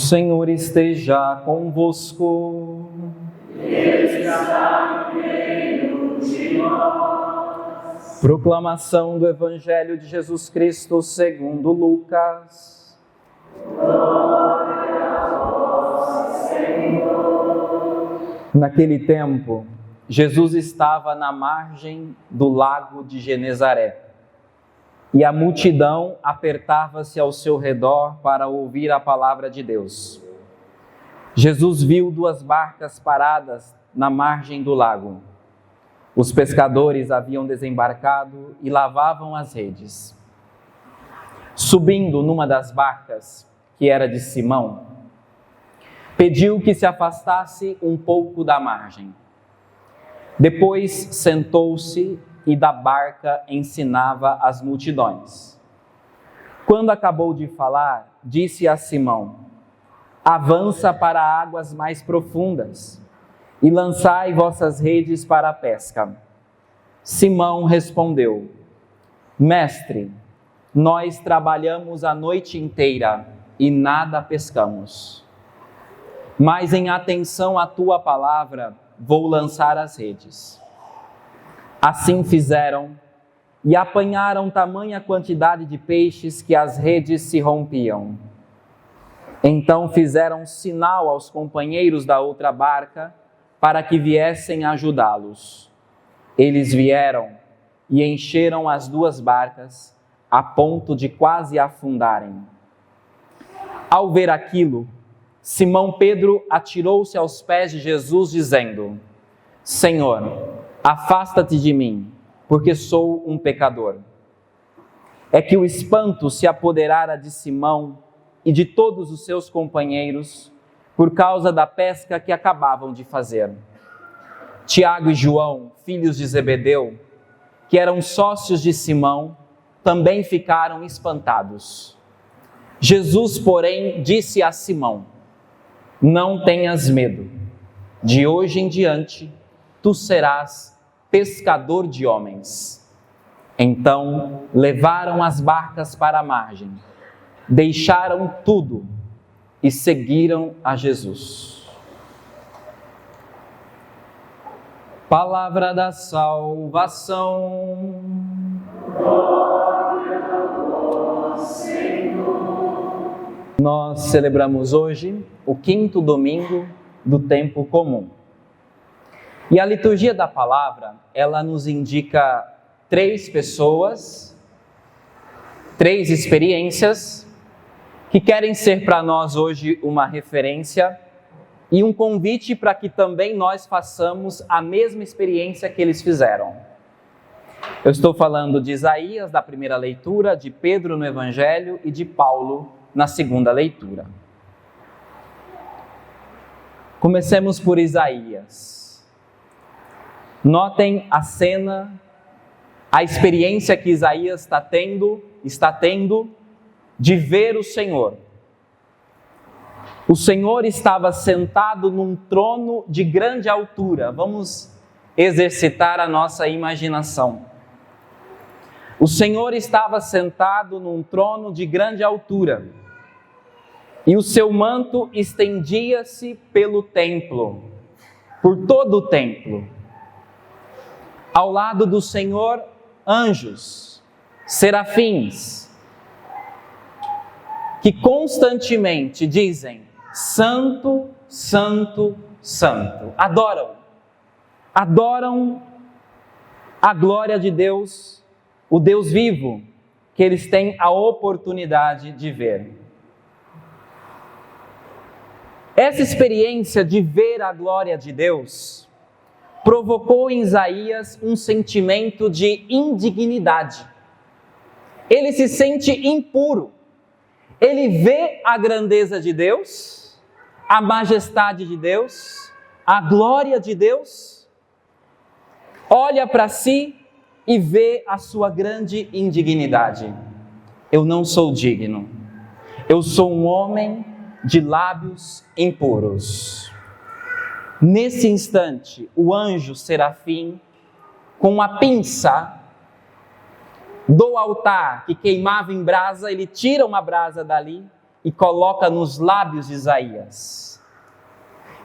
Senhor esteja convosco. Ele está no meio de nós. Proclamação do Evangelho de Jesus Cristo segundo Lucas. Glória a vós, Senhor. Naquele tempo, Jesus estava na margem do lago de Genezaré, e a multidão apertava-se ao seu redor para ouvir a palavra de Deus. Jesus viu 2 barcas paradas na margem do lago. Os pescadores haviam desembarcado e lavavam as redes. Subindo numa das barcas, que era de Simão, pediu que se afastasse um pouco da margem. Depois sentou-se e da barca ensinava as multidões. Quando acabou de falar, disse a Simão: avança para águas mais profundas e lançai vossas redes para a pesca. Simão respondeu: Mestre, nós trabalhamos a noite inteira e nada pescamos. Mas em atenção à tua palavra, vou lançar as redes. Assim fizeram e apanharam tamanha quantidade de peixes que as redes se rompiam. Então fizeram sinal aos companheiros da outra barca para que viessem ajudá-los. Eles vieram e encheram as 2 barcas a ponto de quase afundarem. Ao ver aquilo, Simão Pedro atirou-se aos pés de Jesus dizendo: Senhor, afasta-te de mim, porque sou um pecador. É que o espanto se apoderara de Simão e de todos os seus companheiros por causa da pesca que acabavam de fazer. Tiago e João, filhos de Zebedeu, que eram sócios de Simão, também ficaram espantados. Jesus, porém, disse a Simão: não tenhas medo, de hoje em diante tu serás pescador de homens. Então levaram as barcas para a margem, deixaram tudo e seguiram a Jesus. Palavra da salvação. Glória a vós, Senhor. Nós celebramos hoje o 5º domingo do tempo comum. E a liturgia da palavra, ela nos indica 3 pessoas, 3 experiências que querem ser para nós hoje uma referência e um convite para que também nós façamos a mesma experiência que eles fizeram. Eu estou falando de Isaías, da primeira leitura, de Pedro no Evangelho e de Paulo na segunda leitura. Comecemos por Isaías. Notem a cena, a experiência que Isaías está tendo de ver o Senhor. O Senhor estava sentado num trono de grande altura. Vamos exercitar a nossa imaginação. O Senhor estava sentado num trono de grande altura, e o seu manto estendia-se pelo templo, por todo o templo. Ao lado do Senhor, anjos, serafins, que constantemente dizem: Santo, Santo, Santo. Adoram a glória de Deus, o Deus vivo, que eles têm a oportunidade de ver. Essa experiência de ver a glória de Deus provocou em Isaías um sentimento de indignidade. Ele se sente impuro. Ele vê a grandeza de Deus, a majestade de Deus, a glória de Deus, olha para si e vê a sua grande indignidade. Eu não sou digno. Eu sou um homem de lábios impuros. Nesse instante, o anjo serafim, com uma pinça do altar que queimava em brasa, ele tira uma brasa dali e coloca nos lábios de Isaías,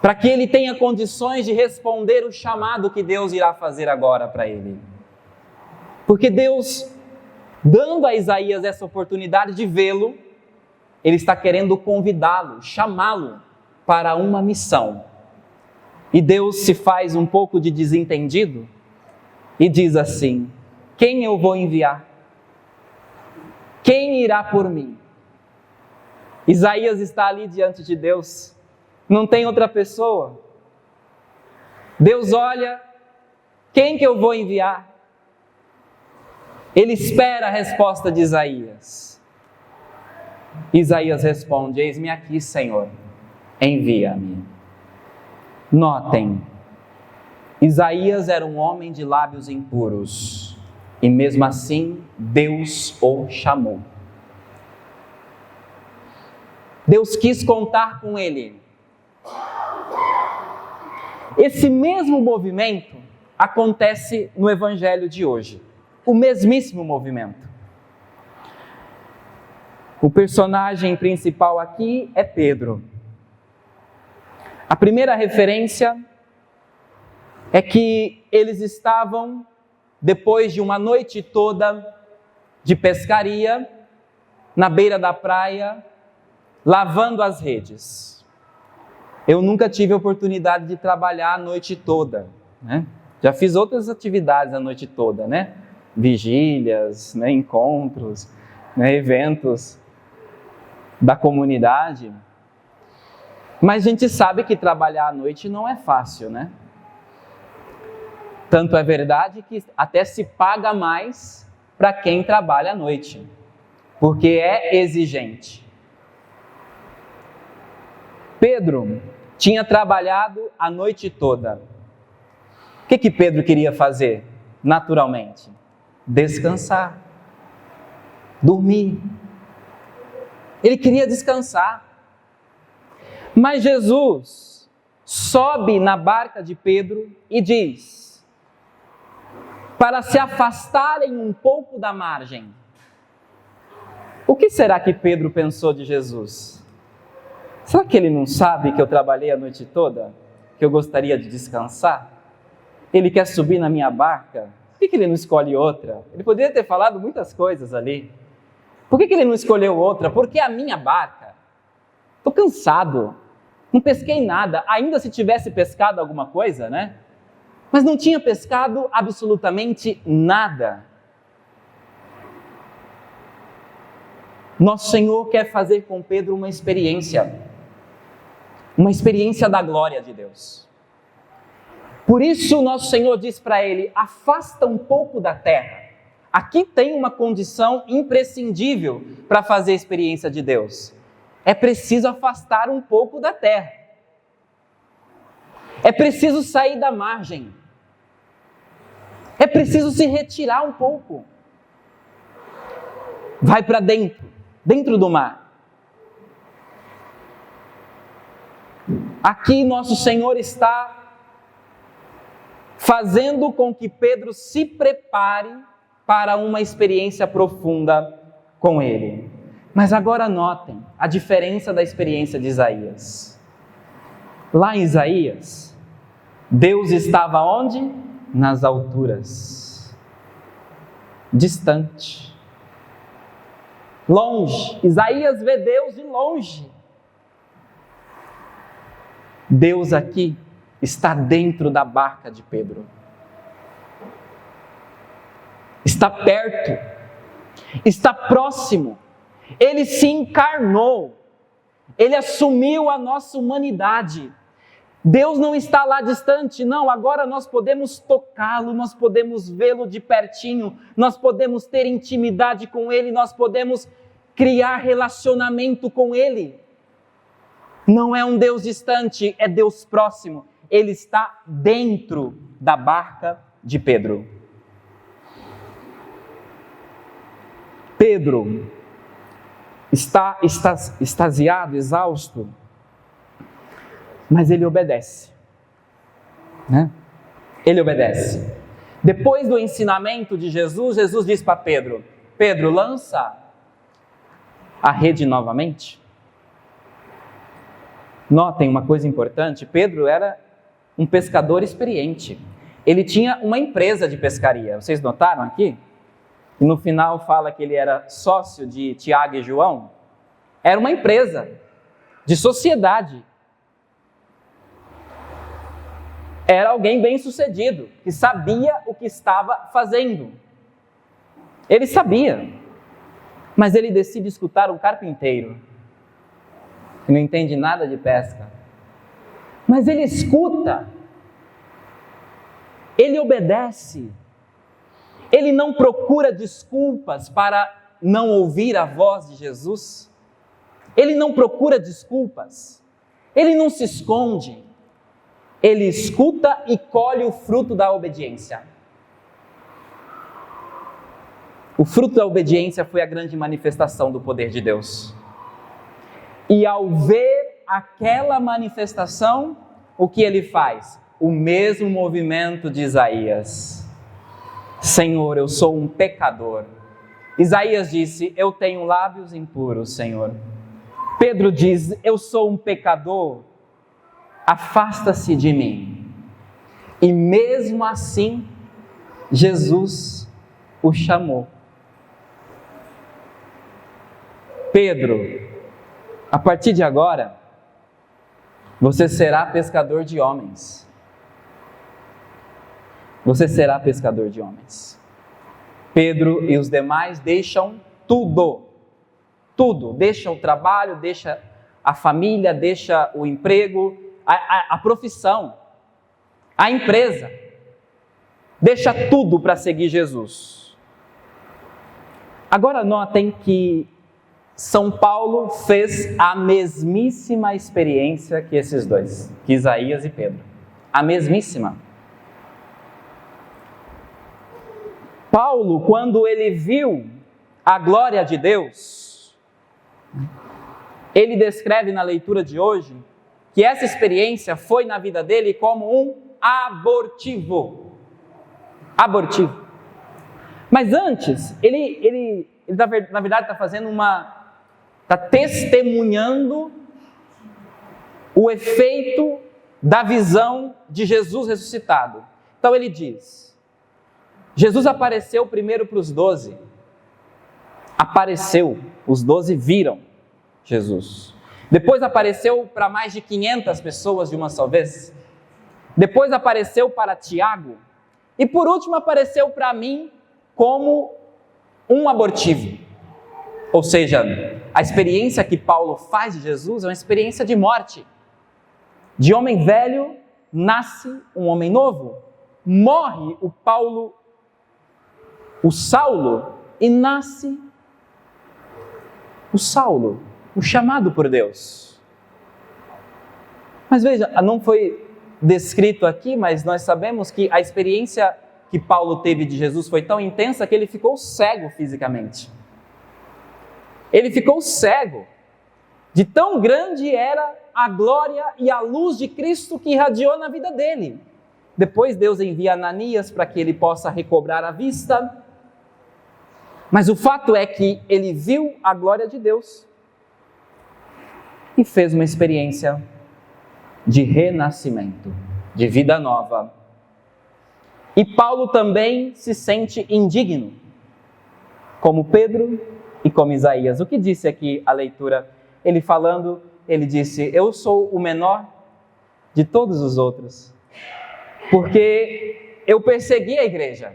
para que ele tenha condições de responder o chamado que Deus irá fazer agora para ele. Porque Deus, dando a Isaías essa oportunidade de vê-lo, Ele está querendo convidá-lo, chamá-lo para uma missão. E Deus se faz um pouco de desentendido e diz assim: quem eu vou enviar? Quem irá por mim? Isaías está ali diante de Deus, não tem outra pessoa. Deus olha, quem que eu vou enviar? Ele espera a resposta de Isaías. Isaías responde: eis-me aqui, Senhor, envia-me. Notem, Isaías era um homem de lábios impuros, e mesmo assim Deus o chamou. Deus quis contar com ele. Esse mesmo movimento acontece no Evangelho de hoje. O mesmíssimo movimento. O personagem principal aqui é Pedro. A primeira referência é que eles estavam, depois de uma noite toda de pescaria, na beira da praia, lavando as redes. Eu nunca tive a oportunidade de trabalhar a noite toda, né? Já fiz outras atividades a noite toda, né? Vigílias, né? Encontros, né? Eventos da comunidade. Mas a gente sabe que trabalhar à noite não é fácil, né? Tanto é verdade que até se paga mais para quem trabalha à noite, porque é exigente. Pedro tinha trabalhado a noite toda. O que Pedro queria fazer? Naturalmente, descansar, dormir. Ele queria descansar. Mas Jesus sobe na barca de Pedro e diz, para se afastarem um pouco da margem. O que será que Pedro pensou de Jesus? Será que ele não sabe que eu trabalhei a noite toda? Que eu gostaria de descansar? Ele quer subir na minha barca? Por que ele não escolhe outra? Ele poderia ter falado muitas coisas ali. Por que ele não escolheu outra? Porque a minha barca. Estou cansado. Não pesquei nada. Ainda se tivesse pescado alguma coisa, né? Mas não tinha pescado absolutamente nada. Nosso Senhor quer fazer com Pedro uma experiência da glória de Deus. Por isso nosso Senhor diz para ele: afasta um pouco da terra. Aqui tem uma condição imprescindível para fazer a experiência de Deus. É preciso afastar um pouco da terra. É preciso sair da margem. É preciso se retirar um pouco. Vai para dentro do mar. Aqui nosso Senhor está fazendo com que Pedro se prepare para uma experiência profunda com Ele. Mas agora notem a diferença da experiência de Isaías. Lá em Isaías, Deus estava onde? Nas alturas. Distante. Longe. Isaías vê Deus de longe. Deus aqui está dentro da barca de Pedro. Está perto. Está próximo. Ele se encarnou. Ele assumiu a nossa humanidade. Deus não está lá distante, não. Agora nós podemos tocá-lo, nós podemos vê-lo de pertinho, nós podemos ter intimidade com Ele, nós podemos criar relacionamento com Ele. Não é um Deus distante, é Deus próximo. Ele está dentro da barca de Pedro. Pedro está extasiado, exausto, mas ele obedece, né? Ele obedece. Depois do ensinamento de Jesus, Jesus diz para Pedro: Pedro, lança a rede novamente. Notem uma coisa importante: Pedro era um pescador experiente. Ele tinha uma empresa de pescaria. Vocês notaram aqui? E no final fala que ele era sócio de Tiago e João. Era uma empresa de sociedade. Era alguém bem-sucedido, que sabia o que estava fazendo. Ele sabia, mas ele decide escutar um carpinteiro, que não entende nada de pesca. Mas ele escuta, ele obedece, ele não procura desculpas para não ouvir a voz de Jesus, ele não procura desculpas, ele não se esconde, ele escuta e colhe o fruto da obediência. O fruto da obediência foi a grande manifestação do poder de Deus. E ao ver aquela manifestação, o que ele faz? O mesmo movimento de Isaías. Senhor, eu sou um pecador. Isaías disse, eu tenho lábios impuros, Senhor. Pedro diz, eu sou um pecador, afasta-se de mim. E mesmo assim, Jesus o chamou. Pedro, a partir de agora, você será pescador de homens. Você será pescador de homens. Pedro e os demais deixam tudo. Tudo. Deixa o trabalho, deixa a família, deixa o emprego, a profissão, a empresa. Deixa tudo para seguir Jesus. Agora notem que São Paulo fez a mesmíssima experiência que esses dois, que Isaías e Pedro. A mesmíssima. Paulo, quando ele viu a glória de Deus, ele descreve na leitura de hoje que essa experiência foi na vida dele como um abortivo. Abortivo. Mas antes, ele na verdade está fazendo está testemunhando o efeito da visão de Jesus ressuscitado. Então ele diz, Jesus apareceu primeiro para os 12, apareceu, os 12 viram Jesus. Depois apareceu para mais de 500 pessoas de uma só vez. Depois apareceu para Tiago. E por último apareceu para mim como um abortivo. Ou seja, a experiência que Paulo faz de Jesus é uma experiência de morte. De homem velho nasce um homem novo. Morre o Saulo, e nasce o Saulo, o chamado por Deus. Mas veja, não foi descrito aqui, mas nós sabemos que a experiência que Paulo teve de Jesus foi tão intensa que ele ficou cego fisicamente. Ele ficou cego, de tão grande era a glória e a luz de Cristo que irradiou na vida dele. Depois Deus envia Ananias para que ele possa recobrar a vista. Mas o fato é que ele viu a glória de Deus e fez uma experiência de renascimento, de vida nova. E Paulo também se sente indigno, como Pedro e como Isaías. O que disse aqui a leitura? Ele disse, eu sou o menor de todos os outros, porque eu persegui a igreja.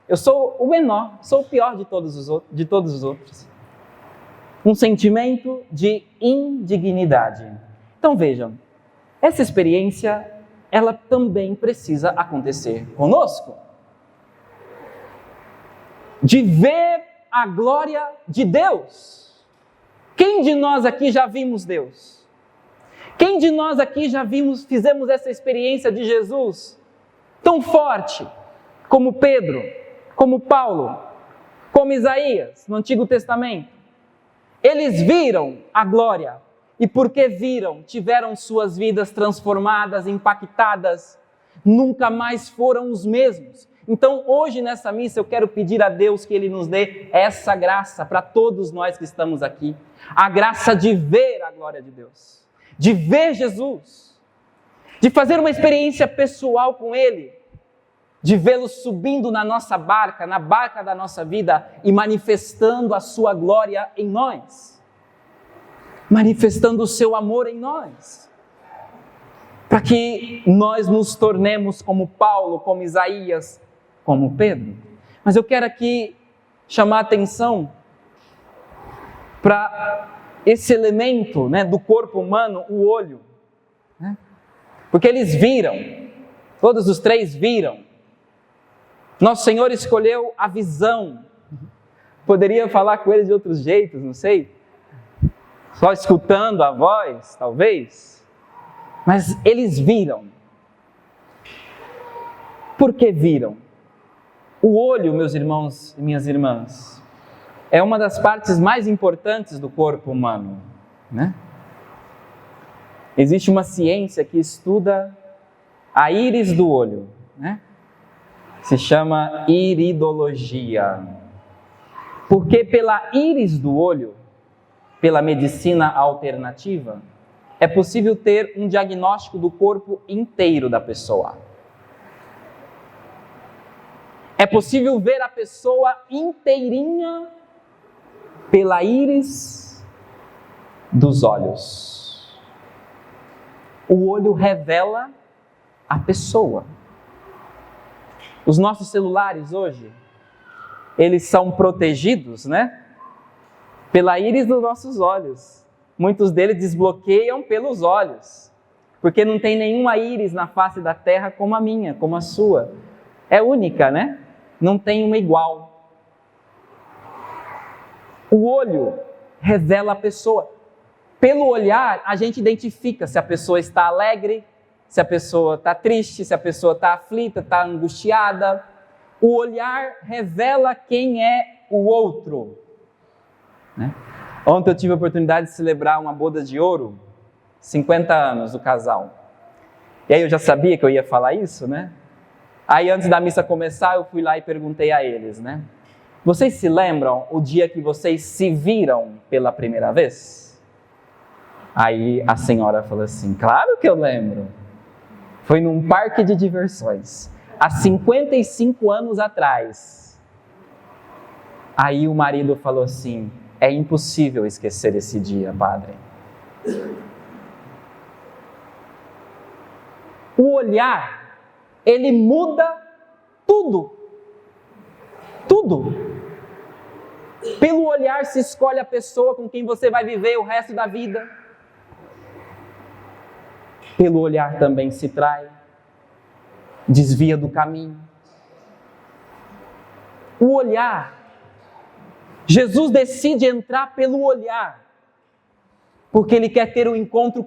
Eu sou o menor, sou o pior de todos os outros. Um sentimento de indignidade. Então vejam, essa experiência, ela também precisa acontecer conosco. De ver a glória de Deus. Quem de nós aqui já vimos Deus? Quem de nós aqui já fizemos essa experiência de Jesus tão forte como Pedro, como Paulo, como Isaías no Antigo Testamento? Eles viram a glória e porque viram, tiveram suas vidas transformadas, impactadas, nunca mais foram os mesmos. Então hoje nessa missa eu quero pedir a Deus que Ele nos dê essa graça para todos nós que estamos aqui, a graça de ver a glória de Deus, de ver Jesus, de fazer uma experiência pessoal com Ele, de vê-lo subindo na nossa barca, na barca da nossa vida e manifestando a sua glória em nós, manifestando o seu amor em nós, para que nós nos tornemos como Paulo, como Isaías, como Pedro. Mas eu quero aqui chamar a atenção para esse elemento, né, do corpo humano, o olho, né? Porque eles viram, todos os três viram. Nosso Senhor escolheu a visão. Poderia falar com eles de outros jeitos, não sei, só escutando a voz, talvez, mas eles viram. Por que viram? O olho, meus irmãos e minhas irmãs, é uma das partes mais importantes do corpo humano, né? Existe uma ciência que estuda a íris do olho, né? Se chama iridologia. Porque pela íris do olho, pela medicina alternativa, é possível ter um diagnóstico do corpo inteiro da pessoa. É possível ver a pessoa inteirinha pela íris dos olhos. O olho revela a pessoa. Os nossos celulares hoje, eles são protegidos, né? Pela íris dos nossos olhos. Muitos deles desbloqueiam pelos olhos, porque não tem nenhuma íris na face da terra como a minha, como a sua. É única, né? Não tem uma igual. O olho revela a pessoa. Pelo olhar, a gente identifica se a pessoa está alegre, se a pessoa está triste, se a pessoa está aflita, está angustiada. O olhar revela quem é o outro, né? Ontem eu tive a oportunidade de celebrar uma boda de ouro, 50 anos do casal. E aí eu já sabia que eu ia falar isso, né? Aí antes da missa começar, eu fui lá e perguntei a eles, né? Vocês se lembram o dia que vocês se viram pela primeira vez? Aí a senhora falou assim, claro que eu lembro. Foi num parque de diversões, há 55 anos atrás. Aí o marido falou assim, é impossível esquecer esse dia, padre. O olhar, ele muda tudo. Tudo. Pelo olhar se escolhe a pessoa com quem você vai viver o resto da vida. Pelo olhar também se trai, desvia do caminho. O olhar, Jesus decide entrar pelo olhar, porque Ele quer ter um encontro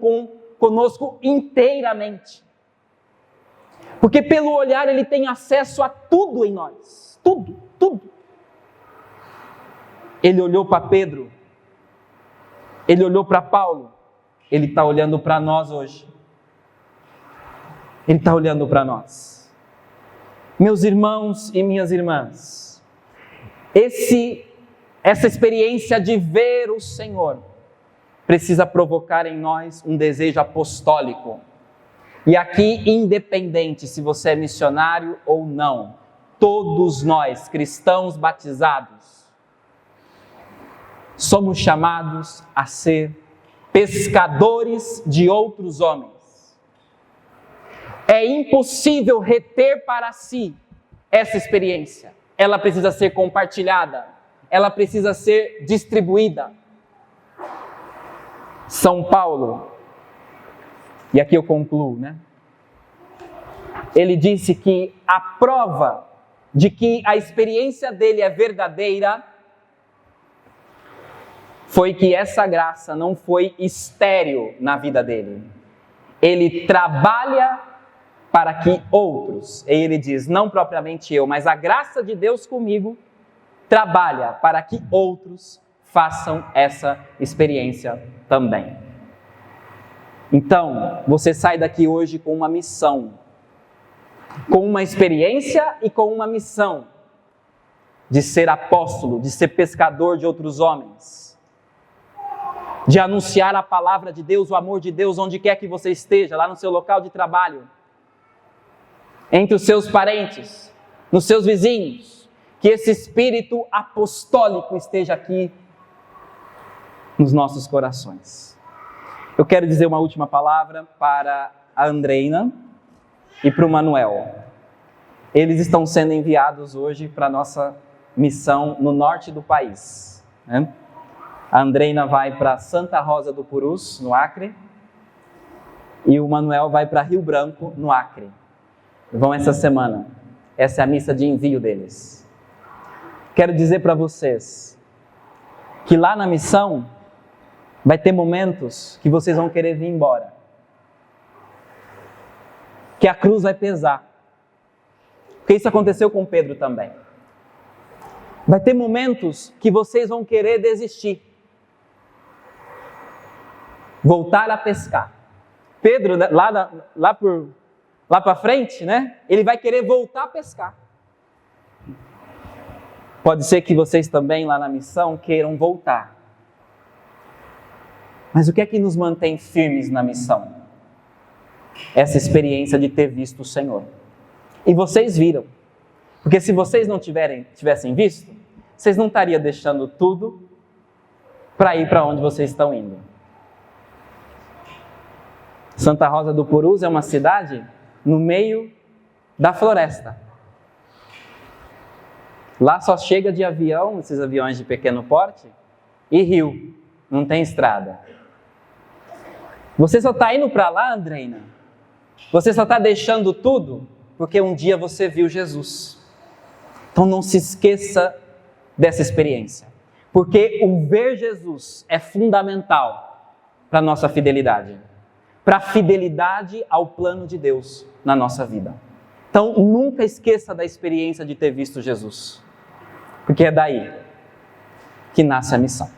conosco inteiramente. Porque pelo olhar Ele tem acesso a tudo em nós, tudo, tudo. Ele olhou para Pedro, Ele olhou para Paulo, Ele está olhando para nós hoje. Ele está olhando para nós. Meus irmãos e minhas irmãs, essa experiência de ver o Senhor precisa provocar em nós um desejo apostólico. E aqui, independente se você é missionário ou não, todos nós, cristãos batizados, somos chamados a ser pescadores de outros homens. É impossível reter para si essa experiência. Ela precisa ser compartilhada. Ela precisa ser distribuída. São Paulo, e aqui eu concluo, né? Ele disse que a prova de que a experiência dele é verdadeira foi que essa graça não foi estéril na vida dele. Ele trabalha para que outros, e ele diz, não propriamente eu, mas a graça de Deus comigo, trabalha para que outros façam essa experiência também. Então, você sai daqui hoje com uma missão, com uma experiência e com uma missão de ser apóstolo, de ser pescador de outros homens. de anunciar a palavra de Deus, o amor de Deus, onde quer que você esteja, lá no seu local de trabalho, entre os seus parentes, nos seus vizinhos, que esse espírito apostólico esteja aqui nos nossos corações. Eu quero dizer uma última palavra para a Andreina e para o Manuel. Eles estão sendo enviados hoje para a nossa missão no norte do país, né? A Andreina vai para Santa Rosa do Purus, no Acre, e o Manuel vai para Rio Branco, no Acre. Vão essa semana. Essa é a missa de envio deles. Quero dizer para vocês que lá na missão vai ter momentos que vocês vão querer vir embora. Que a cruz vai pesar. Porque isso aconteceu com Pedro também. Vai ter momentos que vocês vão querer desistir. Voltar a pescar. Pedro, lá para frente, né? Ele vai querer voltar a pescar. Pode ser que vocês também lá na missão queiram voltar. Mas o que é que nos mantém firmes na missão? Essa experiência de ter visto o Senhor. E vocês viram. Porque se vocês não tivessem visto, vocês não estariam deixando tudo para ir para onde vocês estão indo. Santa Rosa do Purus é uma cidade no meio da floresta. Lá só chega de avião, esses aviões de pequeno porte, e rio, não tem estrada. Você só está indo para lá, Andreina? Você só está deixando tudo porque um dia você viu Jesus. Então não se esqueça dessa experiência. Porque o ver Jesus é fundamental para a nossa fidelidade. Para a fidelidade ao plano de Deus na nossa vida. Então nunca esqueça da experiência de ter visto Jesus. Porque é daí que nasce a missão.